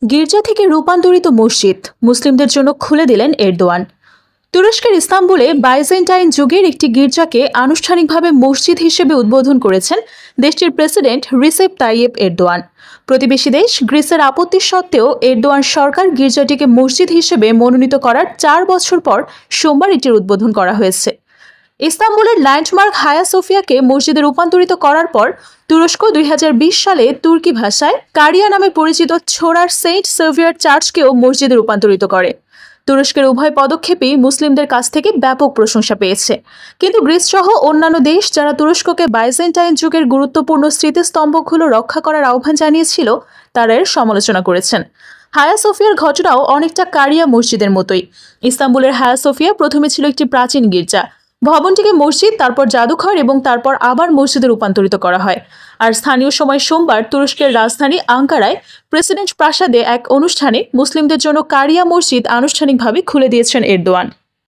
গির্জা থেকে রূপান্তরিত মসজিদ মুসলিমদের জন্য খুলে দিলেন এরদোয়ান। তুরস্কের ইস্তাম্বুলে বাইজেন্টাইন যুগের একটি গির্জাকে আনুষ্ঠানিকভাবে মসজিদ হিসেবে উদ্বোধন করেছেন দেশটির প্রেসিডেন্ট রিসেপ তাইয়েপ এরদোয়ান। প্রতিবেশী দেশ গ্রিসের আপত্তি সত্ত্বেও এরদোয়ান সরকার গির্জাটিকে মসজিদ হিসেবে মনোনীত করার 4 বছর পর সোমবার এটির উদ্বোধন করা হয়েছে। ইস্তাম্বুলের ল্যান্ডমার্ক হায়া সোফিয়াকে মসজিদে রূপান্তরিত করার পর তুরস্ক 2020 সালে তুর্কি ভাষায় কারিয়া নামে পরিচিত ছোড়ার সেন্ট সেভিয়ার চার্চকেও মসজিদে রূপান্তরিত করে। তুরস্কের উভয় পদক্ষেপই মুসলিমদের কাছ থেকে ব্যাপক প্রশংসা পেয়েছে, কিন্তু গ্রিস সহ অন্যান্য দেশ যারা তুরস্ককে বাইজেন্টাইন যুগের গুরুত্বপূর্ণ স্মৃতিস্তম্ভগুলো রক্ষা করার আহ্বান জানিয়েছিল তারা এর সমালোচনা করেছেন। হায়া সোফিয়ার ঘটনাও অনেকটা কারিয়া মসজিদের মতোই। ইস্তাম্বুলের হায়া সোফিয়া প্রথমে ছিল একটি প্রাচীন গির্জা। ভবনটিকে মসজিদ, তারপর জাদুঘর এবং তারপর আবার মসজিদে রূপান্তরিত করা হয়। আর স্থানীয় সময় সোমবার তুরস্কের রাজধানী আঙ্কারায় প্রেসিডেন্ট প্রাসাদে এক অনুষ্ঠানে মুসলিমদের জন্য কারিয়া মসজিদ আনুষ্ঠানিকভাবে খুলে দিয়েছেন এরদোয়ান।